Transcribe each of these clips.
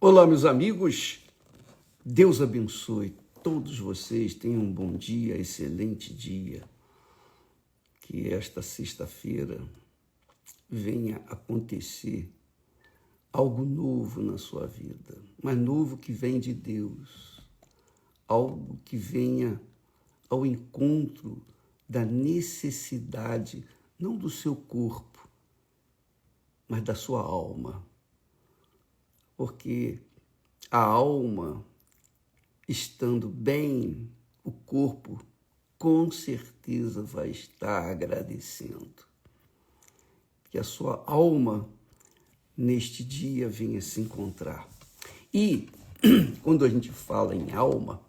Olá, meus amigos. Deus abençoe todos vocês. Tenham um bom dia, excelente dia. Que esta sexta-feira venha acontecer algo novo na sua vida, mas novo que vem de Deus, algo que venha ao encontro da necessidade, não do seu corpo, mas da sua alma. Porque a alma, estando bem, o corpo com certeza vai estar agradecendo. Que a sua alma, neste dia, venha se encontrar. E, quando a gente fala em alma,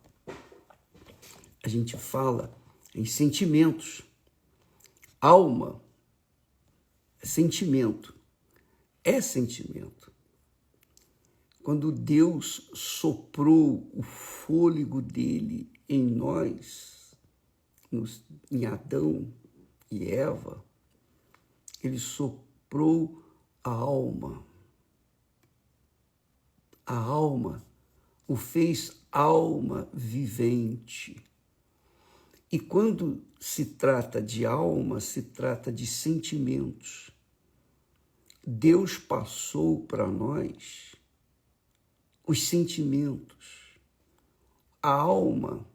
a gente fala em sentimentos. Alma é sentimento. É sentimento. Quando Deus soprou o fôlego dele em nós, em Adão e Eva, ele soprou a alma. A alma o fez alma vivente. E quando se trata de alma, se trata de sentimentos. Deus passou para nós os sentimentos, a alma,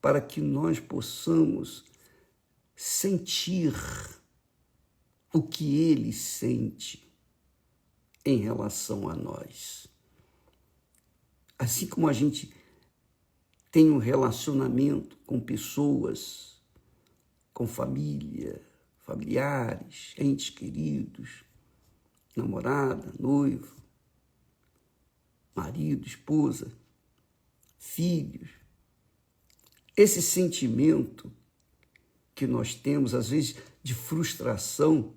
para que nós possamos sentir o que Ele sente em relação a nós. Assim como a gente tem um relacionamento com pessoas, com família, familiares, entes queridos, namorada, noivo, marido, esposa, filhos. Esse sentimento que nós temos, às vezes, de frustração,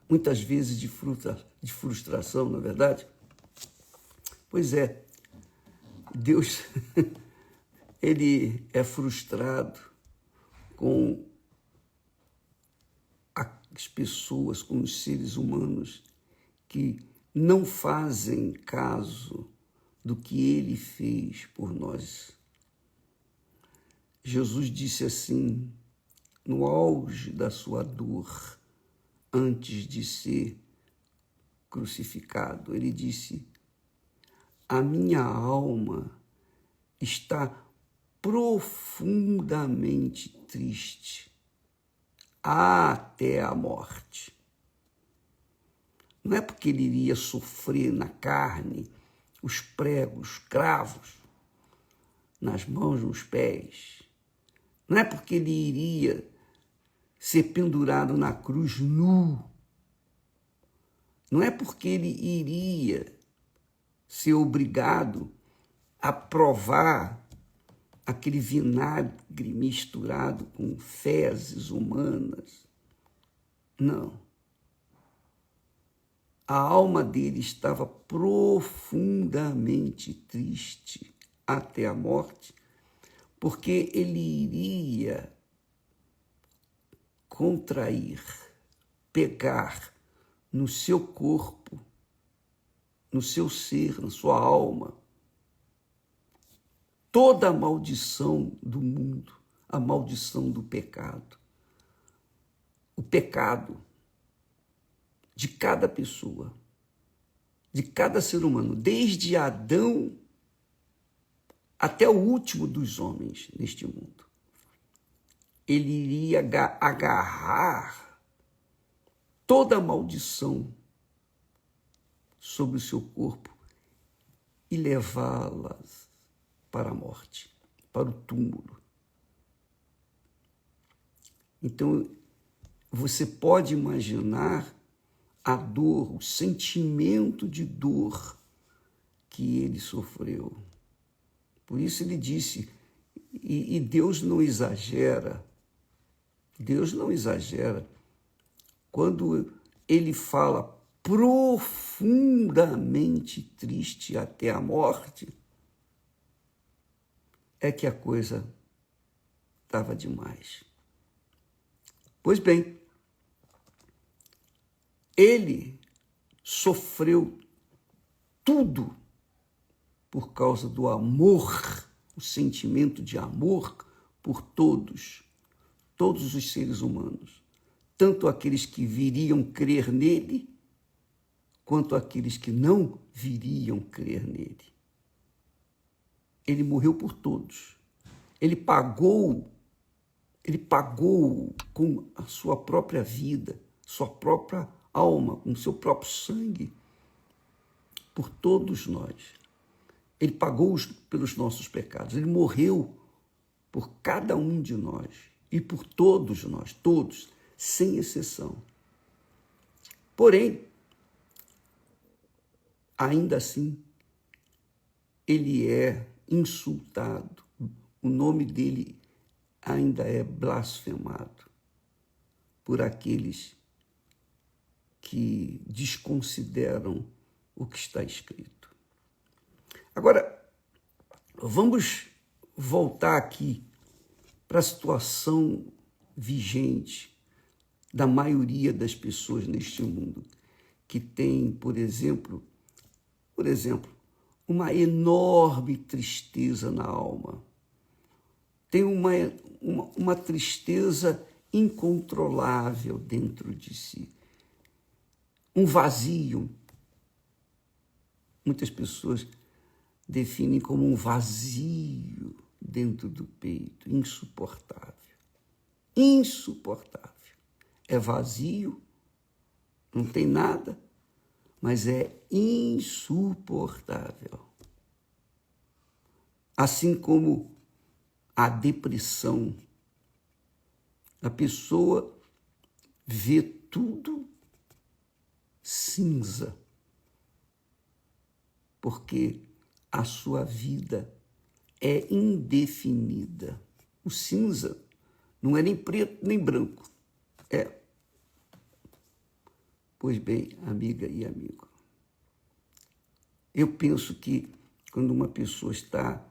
muitas vezes de frustração, não é verdade? Pois é, Deus, ele é frustrado com as pessoas, com os seres humanos que não fazem caso do que ele fez por nós. Jesus disse assim, no auge da sua dor, antes de ser crucificado, ele disse: a minha alma está profundamente triste até a morte. Não é porque ele iria sofrer na carne os pregos, cravos, nas mãos, nos pés. Não é porque ele iria ser pendurado na cruz nu. Não é porque ele iria ser obrigado a provar aquele vinagre misturado com fezes humanas. Não. A alma dele estava profundamente triste até a morte, porque ele iria contrair, pegar no seu corpo, no seu ser, na sua alma, toda a maldição do mundo, a maldição do pecado. O pecado de cada pessoa, de cada ser humano, desde Adão até o último dos homens neste mundo. Ele iria agarrar toda a maldição sobre o seu corpo e levá-las para a morte, para o túmulo. Então, você pode imaginar a dor, o sentimento de dor que ele sofreu. Por isso ele disse, e Deus não exagera, Deus não exagera. Quando ele fala profundamente triste até a morte, é que a coisa estava demais. Pois bem, ele sofreu tudo por causa do amor, o sentimento de amor por todos os seres humanos, tanto aqueles que viriam crer nele, quanto aqueles que não viriam crer nele. Ele morreu por todos. Ele pagou com a sua própria vida, sua própria alma, com seu próprio sangue, por todos nós. Ele pagou pelos nossos pecados. Ele morreu por cada um de nós e por todos nós, todos, sem exceção. Porém, ainda assim, ele é insultado. O nome dele ainda é blasfemado por aqueles que desconsideram o que está escrito. Agora, vamos voltar aqui para a situação vigente da maioria das pessoas neste mundo, que tem, por exemplo, uma enorme tristeza na alma. Tem uma tristeza incontrolável dentro de si. Um vazio. Muitas pessoas definem como um vazio dentro do peito, insuportável. Insuportável. É vazio, não tem nada, mas é insuportável. Assim como a depressão, a pessoa vê tudo cinza, porque a sua vida é indefinida. O cinza não é nem preto nem branco, é. Pois bem, amiga e amigo, eu penso que quando uma pessoa está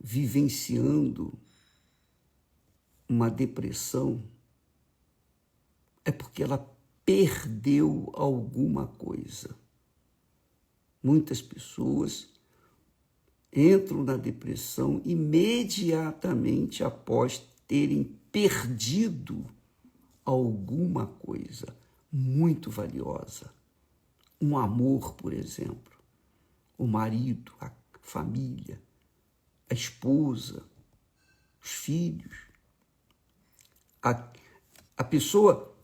vivenciando uma depressão, é porque ela perdeu alguma coisa. Muitas pessoas entram na depressão imediatamente após terem perdido alguma coisa muito valiosa. Um amor, por exemplo, o marido, a família, a esposa, os filhos. A pessoa,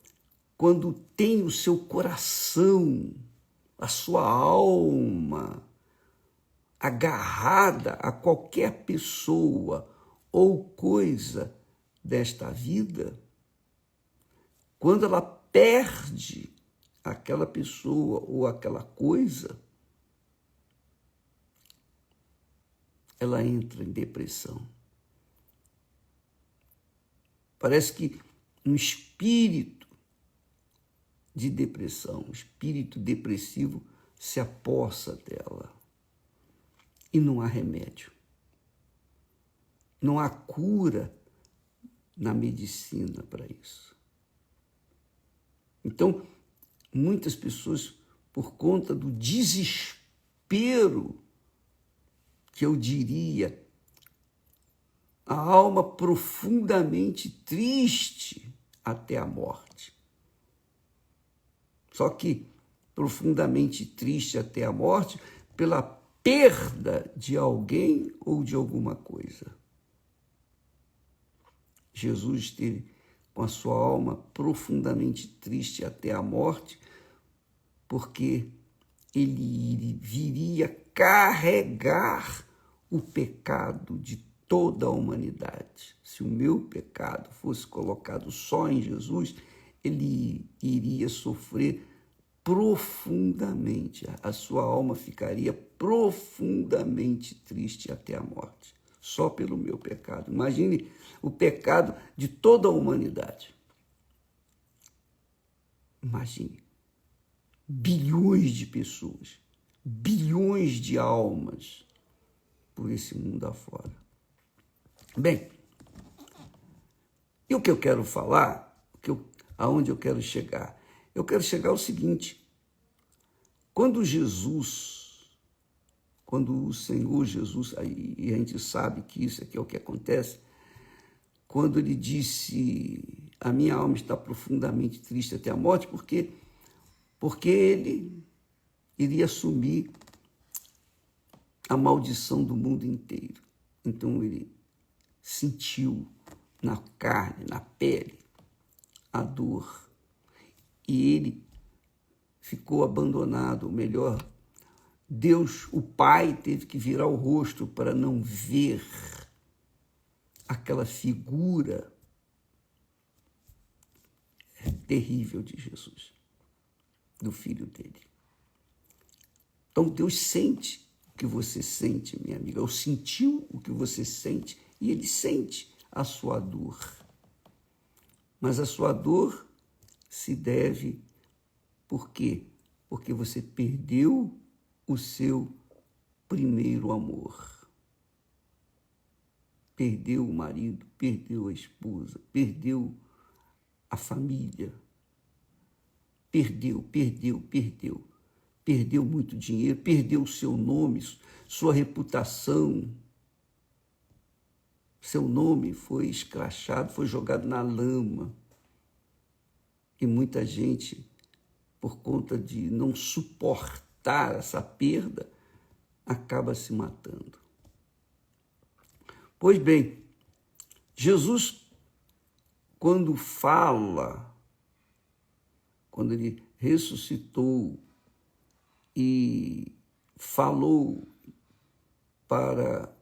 quando tem o seu coração, a sua alma agarrada a qualquer pessoa ou coisa desta vida, quando ela perde aquela pessoa ou aquela coisa, ela entra em depressão. Parece que um espírito de depressão, um espírito depressivo se apossa dela. E não há remédio. Não há cura na medicina para isso. Então, muitas pessoas, por conta do desespero, que eu diria, a alma profundamente triste até a morte. Só que profundamente triste até a morte pela perda de alguém ou de alguma coisa. Jesus esteve com a sua alma profundamente triste até a morte, porque ele viria carregar o pecado de toda a humanidade. Se o meu pecado fosse colocado só em Jesus, ele iria sofrer profundamente. A sua alma ficaria profundamente triste até a morte, só pelo meu pecado. Imagine o pecado de toda a humanidade. Imagine. Bilhões de pessoas, bilhões de almas por esse mundo afora. Bem, e o que eu quero falar, aonde eu quero chegar? Eu quero chegar ao seguinte: quando Jesus quando o Senhor Jesus, e a gente sabe que isso aqui é o que acontece, quando ele disse, a minha alma está profundamente triste até a morte, porque ele iria assumir a maldição do mundo inteiro. Então ele sentiu na carne, na pele, a dor. E ele ficou abandonado, ou melhor, Deus, o Pai, teve que virar o rosto para não ver aquela figura terrível de Jesus, do Filho dele. Então Deus sente o que você sente, minha amiga, ou sentiu o que você sente, e ele sente a sua dor. Mas a sua dor se deve, por quê? Porque você perdeu o seu primeiro amor. Perdeu o marido, perdeu a esposa, perdeu a família. Perdeu muito dinheiro, perdeu o seu nome, sua reputação. Seu nome foi escrachado, foi jogado na lama. E muita gente, por conta de não suportar essa perda, acaba se matando. Pois bem, Jesus, quando ele ressuscitou e falou para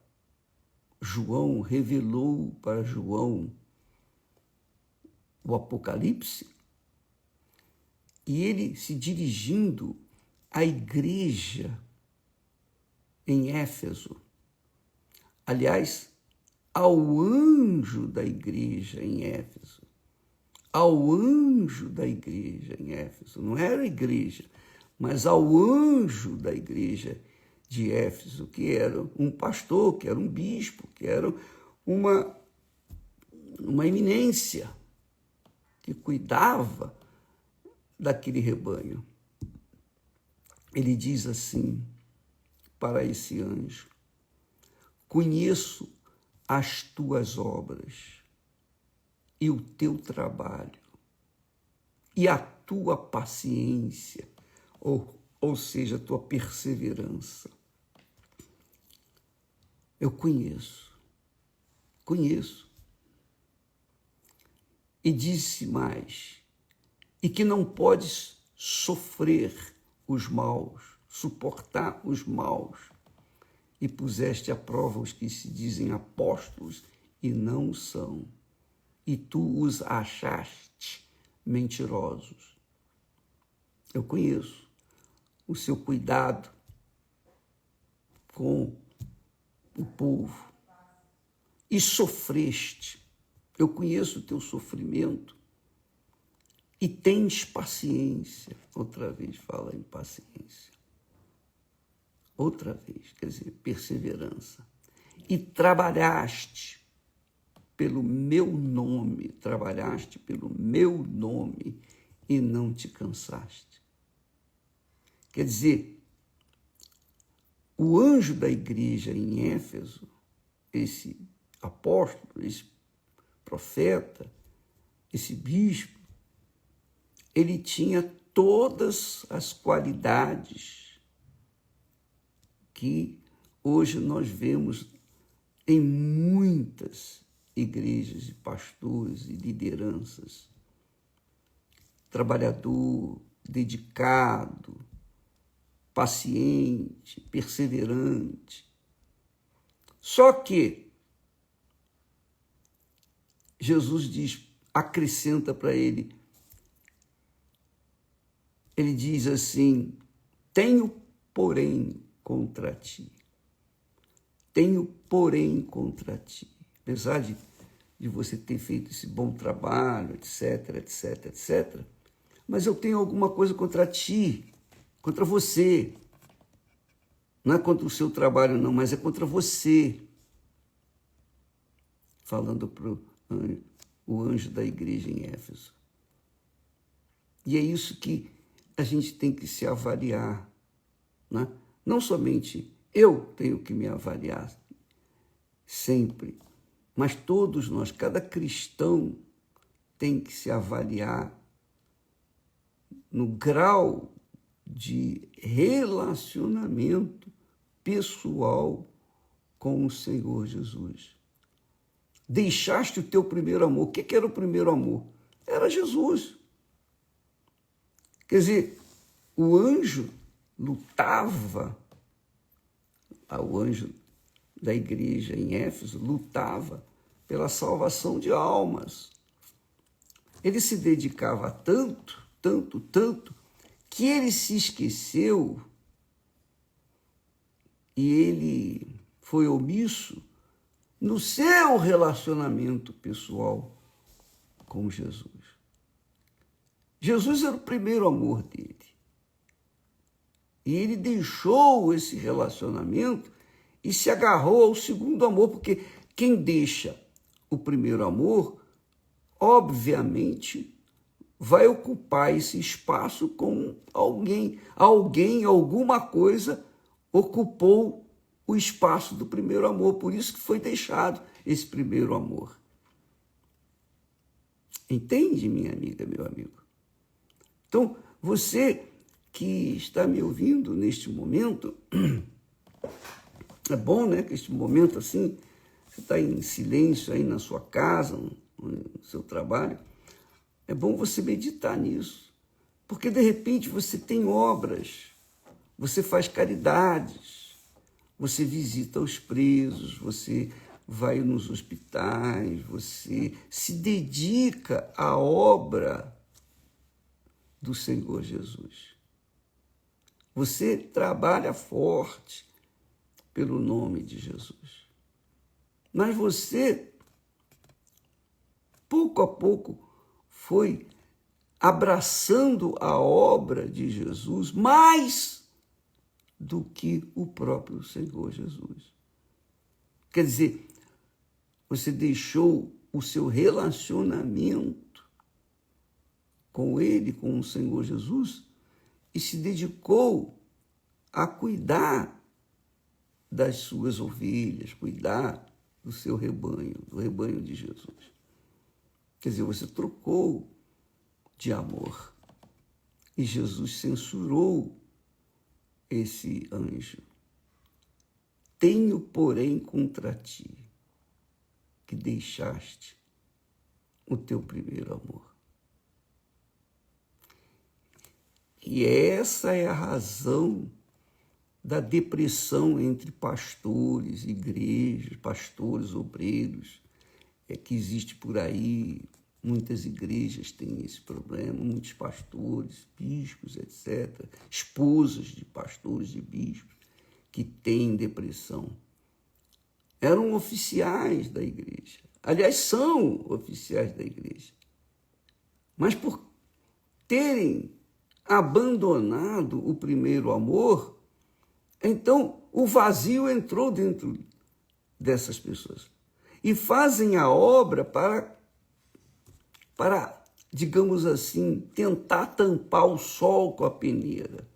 João, revelou para João o Apocalipse, e ele se dirigindo à igreja em Éfeso, aliás, ao anjo da igreja em Éfeso, ao anjo da igreja em Éfeso, não era a igreja, mas ao anjo da igreja de Éfeso, que era um pastor, que era um bispo, que era uma eminência, que cuidava daquele rebanho. Ele diz assim para esse anjo: conheço as tuas obras e o teu trabalho e a tua paciência, ou seja, a tua perseverança. Eu conheço. E disse mais, e que não podes sofrer os maus, suportar os maus, e puseste à prova os que se dizem apóstolos e não são, e tu os achaste mentirosos. Eu conheço o seu cuidado com o povo, e sofreste. Eu conheço o teu sofrimento, e tens paciência. Outra vez fala em paciência. Outra vez, quer dizer, perseverança. E trabalhaste pelo meu nome, e não te cansaste. Quer dizer, o anjo da igreja em Éfeso, esse apóstolo, esse profeta, esse bispo, ele tinha todas as qualidades que hoje nós vemos em muitas igrejas e pastores e lideranças. Trabalhador, dedicado, paciente, perseverante. Só que Jesus acrescenta para ele, ele diz assim: tenho, porém, contra ti. Apesar de você ter feito esse bom trabalho, etc. Mas eu tenho alguma coisa contra ti, contra você. Não é contra o seu trabalho, não, mas é contra você. Falando para o anjo da igreja em Éfeso. E é isso que a gente tem que se avaliar, né? Não somente Eu tenho que me avaliar sempre, mas todos nós, cada cristão tem que se avaliar no grau de relacionamento pessoal com o Senhor Jesus. Deixaste o teu primeiro amor. O que era o primeiro amor? Era Jesus. Quer dizer, o anjo lutava, o anjo da igreja em Éfeso lutava pela salvação de almas. Ele se dedicava tanto, que ele se esqueceu e ele foi omisso no seu relacionamento pessoal com Jesus. Jesus era o primeiro amor dele. E ele deixou esse relacionamento e se agarrou ao segundo amor, porque quem deixa o primeiro amor, obviamente, vai ocupar esse espaço com alguém. Alguma coisa ocupou o espaço do primeiro amor, por isso que foi deixado esse primeiro amor. Entende, minha amiga, meu amigo? Então, você que está me ouvindo neste momento, é bom, né, que este momento assim, você está em silêncio aí na sua casa, no seu trabalho, é bom você meditar nisso, porque de repente você tem obras, você faz caridades, você visita os presos, você vai nos hospitais, você se dedica à obra do Senhor Jesus. Você trabalha forte pelo nome de Jesus. Mas você, pouco a pouco, foi abraçando a obra de Jesus mais do que o próprio Senhor Jesus. Quer dizer, você deixou o seu relacionamento com Ele, com o Senhor Jesus, e se dedicou a cuidar das suas ovelhas, cuidar do seu rebanho, do rebanho de Jesus. Quer dizer, você trocou de amor. E Jesus censurou esse anjo. Tenho, porém, contra ti que deixaste o teu primeiro amor. E essa é a razão da depressão entre pastores, igrejas, pastores, obreiros, que existe por aí. Muitas igrejas têm esse problema, muitos pastores, bispos, etc., esposas de pastores e bispos que têm depressão. Eram oficiais da igreja. Aliás, são oficiais da igreja. Mas por terem abandonado o primeiro amor, então o vazio entrou dentro dessas pessoas. E fazem a obra para, digamos assim, tentar tampar o sol com a peneira,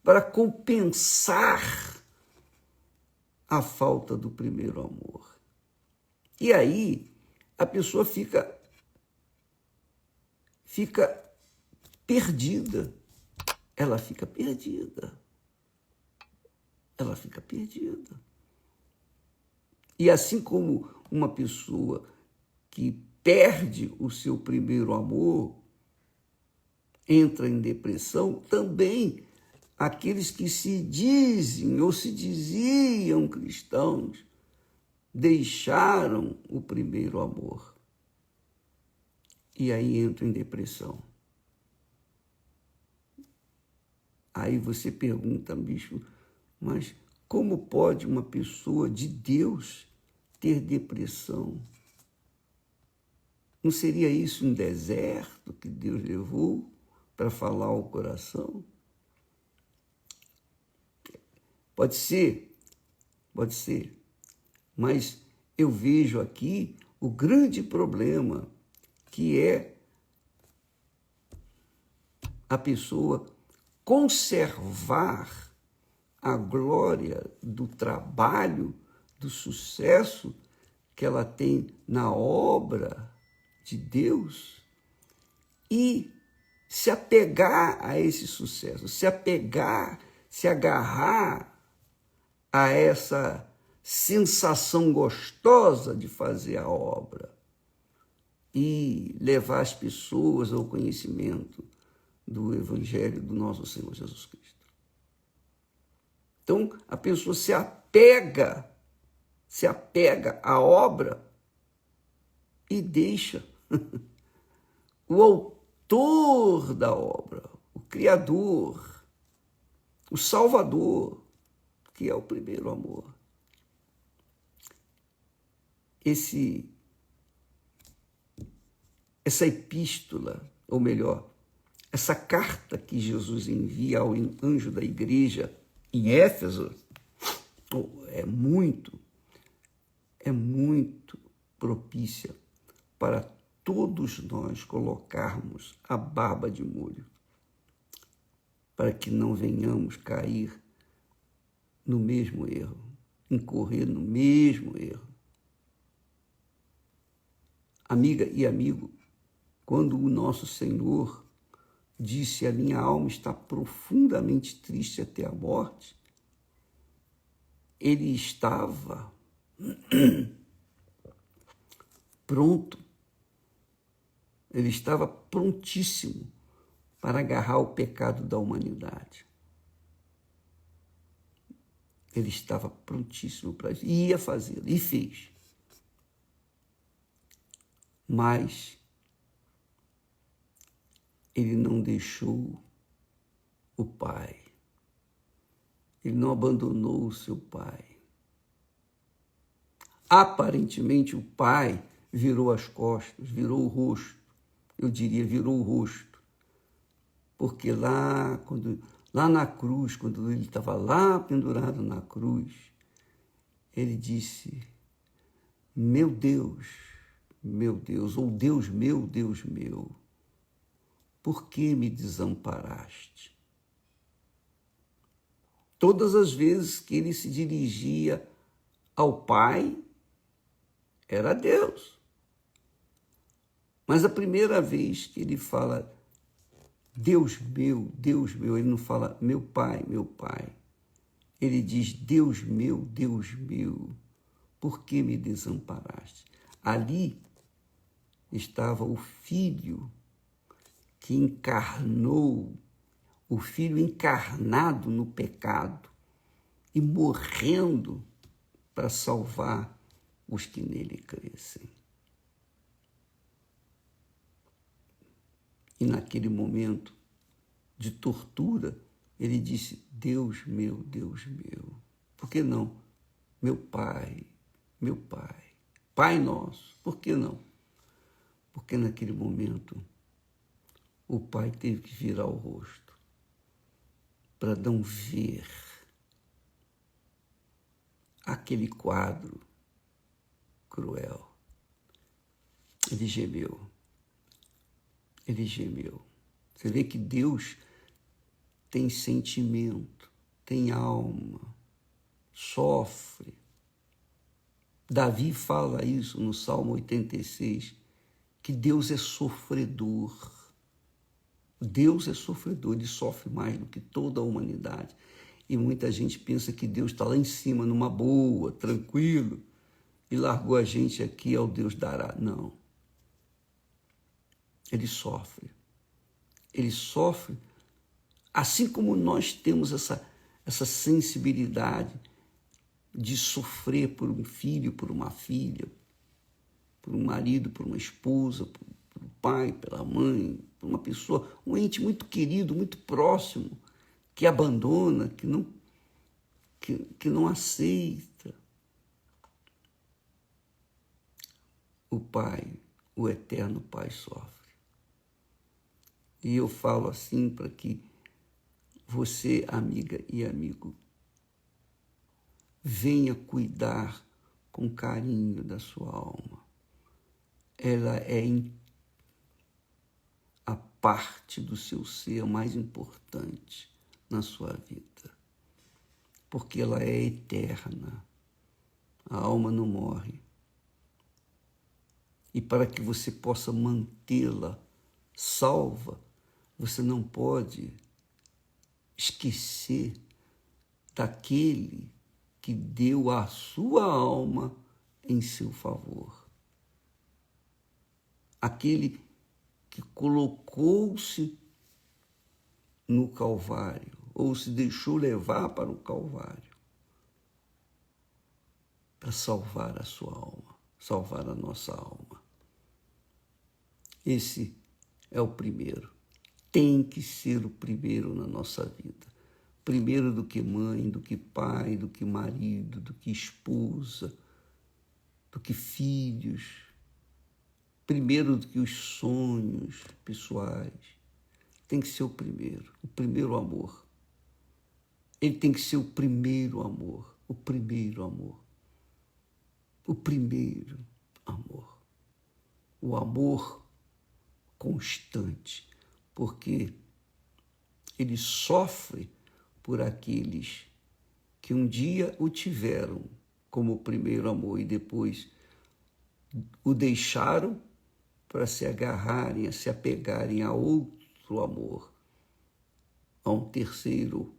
para compensar a falta do primeiro amor. E aí a pessoa fica perdida. Ela fica perdida. Ela fica perdida. E assim como uma pessoa que perde o seu primeiro amor entra em depressão, também aqueles que se dizem ou se diziam cristãos deixaram o primeiro amor. E aí entram em depressão. Aí você pergunta, bicho, mas como pode uma pessoa de Deus ter depressão? Não seria isso um deserto que Deus levou para falar ao coração? Pode ser, mas eu vejo aqui o grande problema, que é a pessoa conservar a glória do trabalho, do sucesso que ela tem na obra de Deus e se apegar a esse sucesso, se agarrar a essa sensação gostosa de fazer a obra e levar as pessoas ao conhecimento do Evangelho do nosso Senhor Jesus Cristo. Então, a pessoa se apega à obra e deixa o autor da obra, o Criador, o Salvador, que é o primeiro amor. Essa epístola, ou melhor, essa carta que Jesus envia ao anjo da igreja em Éfeso, é muito propícia para todos nós colocarmos a barba de molho, para que não venhamos cair no mesmo erro, incorrer no mesmo erro. Amiga e amigo, quando o nosso Senhor disse: a minha alma está profundamente triste até a morte, ele estava pronto, ele estava prontíssimo para agarrar o pecado da humanidade. Ele estava prontíssimo para isso, e ia fazê-lo, e fez. Mas ele não deixou o Pai. Ele não abandonou o seu Pai. Aparentemente, o Pai virou as costas, virou o rosto. Eu diria, virou o rosto. Porque lá na cruz, quando ele estava lá pendurado na cruz, ele disse: meu Deus, ou Deus meu, por que me desamparaste? Todas as vezes que ele se dirigia ao Pai, era Deus. Mas a primeira vez que ele fala Deus meu, ele não fala meu Pai. Ele diz Deus meu, por que me desamparaste? Ali estava o Filho que encarnou, o Filho encarnado no pecado e morrendo para salvar os que nele crescem. E naquele momento de tortura, ele disse: Deus meu, por que não? Meu Pai, Pai nosso, por que não? Porque naquele momento o Pai teve que virar o rosto para não ver aquele quadro cruel. Ele gemeu. Você vê que Deus tem sentimento, tem alma, sofre. Davi fala isso no Salmo 86, que Deus é sofredor. Deus é sofredor, ele sofre mais do que toda a humanidade. E muita gente pensa que Deus está lá em cima, numa boa, tranquilo, e largou a gente aqui ao Deus dará. Não. Ele sofre, assim como nós temos essa sensibilidade de sofrer por um filho, por uma filha, por um marido, por uma esposa, por um pai, pela mãe, por uma pessoa, um ente muito querido, muito próximo, que abandona, que não aceita. O Pai, o eterno Pai, sofre. E eu falo assim para que você, amiga e amigo, venha cuidar com carinho da sua alma. Ela é a parte do seu ser mais importante na sua vida. porque ela é eterna. A alma não morre. E para que você possa mantê-la salva, você não pode esquecer daquele que deu a sua alma em seu favor. Aquele que colocou-se no Calvário, ou se deixou levar para o Calvário, para salvar a sua alma, salvar a nossa alma. Esse é o primeiro. Tem que ser o primeiro na nossa vida. Primeiro do que mãe, do que pai, do que marido, do que esposa, do que filhos. Primeiro do que os sonhos pessoais. Tem que ser o primeiro amor. Ele tem que ser o primeiro amor, o primeiro amor. O primeiro amor. O amor constante, porque ele sofre por aqueles que um dia o tiveram como primeiro amor e depois o deixaram para se agarrarem, a se apegarem a outro amor, a um terceiro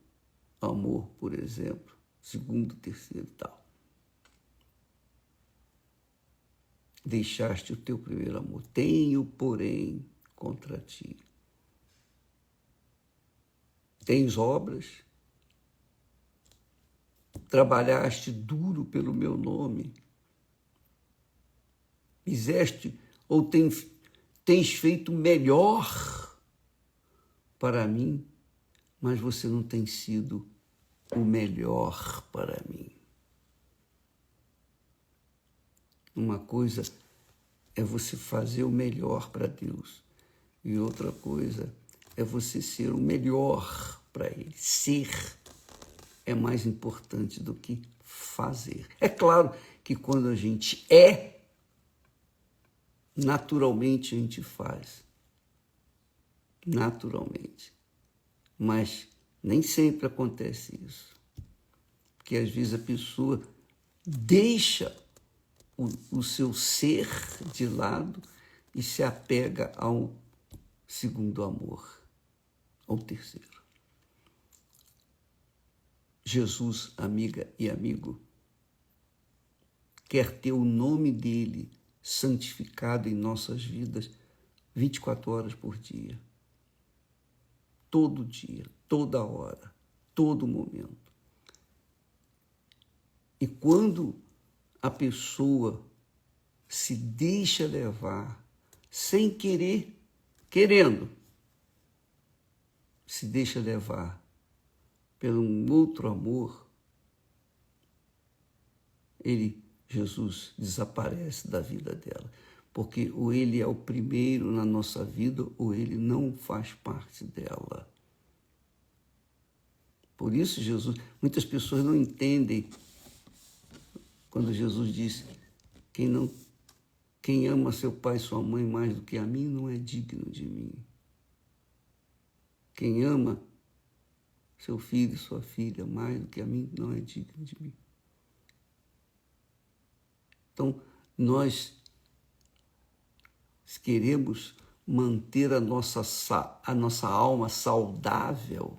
amor, por exemplo, segundo, terceiro e tal. Deixaste o teu primeiro amor. Tenho, porém, contra ti. Tens obras, trabalhaste duro pelo meu nome, fizeste ou tens feito melhor para mim, mas você não tem sido o melhor para mim. Uma coisa é você fazer o melhor para Deus e outra coisa é você ser o melhor para Ele. Ser é mais importante do que fazer. É claro que quando a gente é, naturalmente a gente faz. Naturalmente. Mas nem sempre acontece isso. Porque às vezes a pessoa deixa o seu ser de lado e se apega ao segundo amor, ao terceiro. Jesus, amiga e amigo, quer ter o nome dele santificado em nossas vidas 24 horas por dia. Todo dia, toda hora, todo momento. E quando a pessoa se deixa levar, sem querer, querendo, se deixa levar pelo um outro amor, Jesus desaparece da vida dela. Porque ou ele é o primeiro na nossa vida, ou ele não faz parte dela. Por isso, muitas pessoas não entendem quando Jesus disse: quem ama seu pai e sua mãe mais do que a mim não é digno de mim. Quem ama seu filho e sua filha mais do que a mim não é digno de mim. Então, nós queremos manter a nossa alma saudável,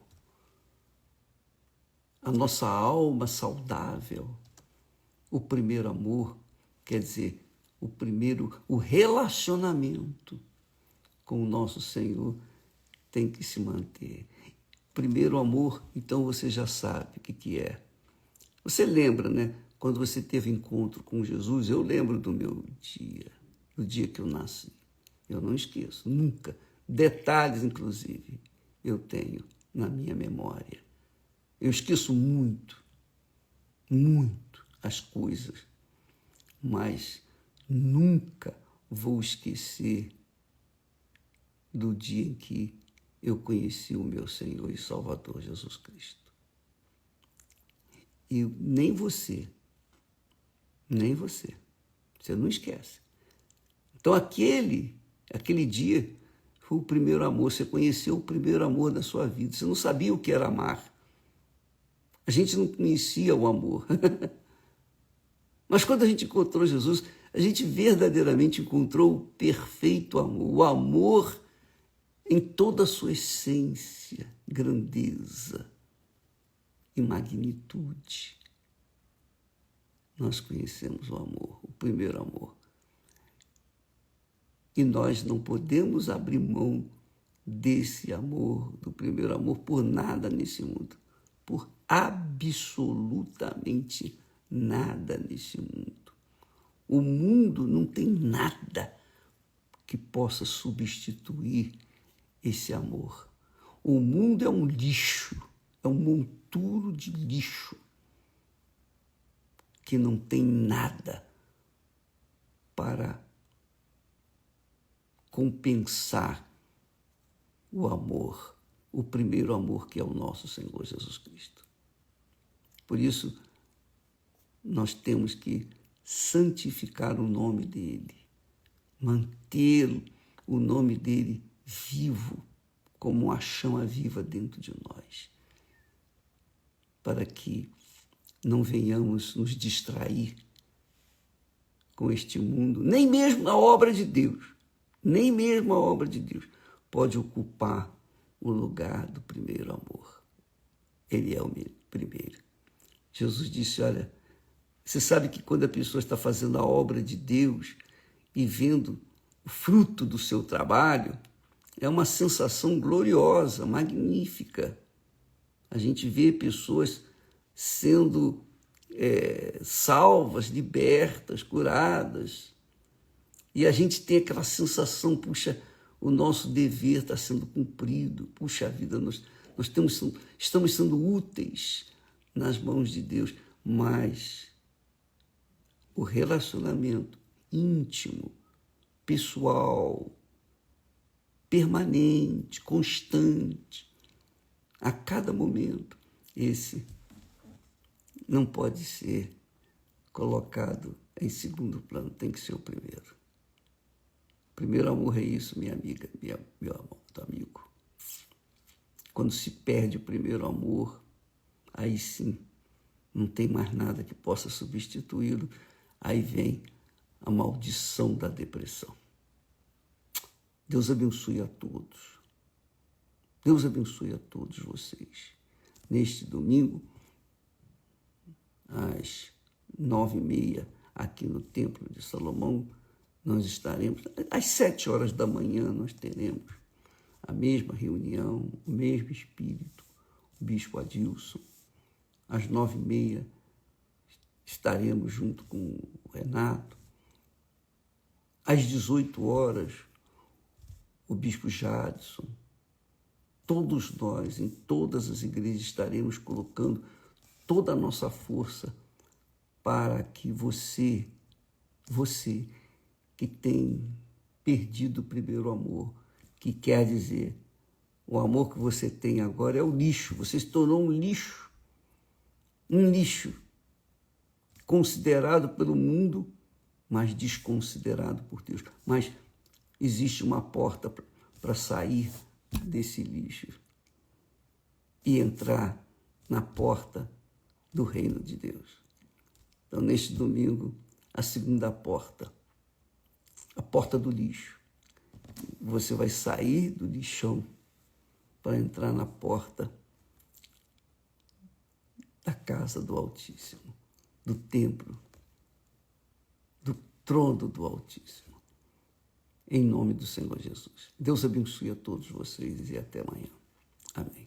o primeiro amor, quer dizer, o relacionamento com o nosso Senhor tem que se manter. Primeiro amor, então você já sabe o que é. Você lembra, né? Quando você teve encontro com Jesus, eu lembro do meu dia, do dia que eu nasci. Eu não esqueço, nunca. Detalhes, inclusive, eu tenho na minha memória. Eu esqueço muito as coisas, mas nunca vou esquecer do dia em que eu conheci o meu Senhor e Salvador Jesus Cristo. E nem você não esquece. Então aquele dia foi o primeiro amor, você conheceu o primeiro amor da sua vida, você não sabia o que era amar. A gente não conhecia o amor. Mas quando a gente encontrou Jesus, a gente verdadeiramente encontrou o perfeito amor, o amor em toda a sua essência, grandeza e magnitude. Nós conhecemos o amor, o primeiro amor. E nós não podemos abrir mão desse amor, do primeiro amor, por nada nesse mundo, por absolutamente nada nesse mundo. O mundo não tem nada que possa substituir esse amor. O mundo é um lixo, é um monturo de lixo que não tem nada para compensar o amor, o primeiro amor que é o nosso Senhor Jesus Cristo. Por isso, nós temos que santificar o nome dele, manter o nome dele vivo, como uma chama viva dentro de nós, para que não venhamos nos distrair com este mundo, nem mesmo a obra de Deus, nem mesmo a obra de Deus pode ocupar o lugar do primeiro amor. Ele é o primeiro. Jesus disse, olha, você sabe que quando a pessoa está fazendo a obra de Deus e vendo o fruto do seu trabalho, é uma sensação gloriosa, magnífica. A gente vê pessoas sendo salvas, libertas, curadas. E a gente tem aquela sensação, puxa, o nosso dever está sendo cumprido. Puxa vida, nós estamos sendo úteis nas mãos de Deus. Mas o relacionamento íntimo, pessoal, permanente, constante, a cada momento, esse não pode ser colocado em segundo plano, tem que ser o primeiro. O primeiro amor é isso, minha amiga, meu amigo. Quando se perde o primeiro amor, aí sim, não tem mais nada que possa substituí-lo. Aí vem a maldição da depressão. Deus abençoe a todos. Deus abençoe a todos vocês. Neste domingo, às 9h30, aqui no Templo de Salomão, nós estaremos, às 7 horas da manhã, nós teremos a mesma reunião, o mesmo espírito, o bispo Adilson. Às 9h30, estaremos junto com o Renato. Às 18 horas, o bispo Jadson. Todos nós, em todas as igrejas, estaremos colocando toda a nossa força para que você que tem perdido o primeiro amor, que quer dizer, o amor que você tem agora é o lixo, você se tornou um lixo considerado pelo mundo, mas desconsiderado por Deus. Mas existe uma porta para sair desse lixo e entrar na porta do reino de Deus. Então, neste domingo, a segunda porta, a porta do lixo. Você vai sair do lixão para entrar na porta da casa do Altíssimo, do templo, do trono do Altíssimo. Em nome do Senhor Jesus. Deus abençoe a todos vocês e até amanhã. Amém.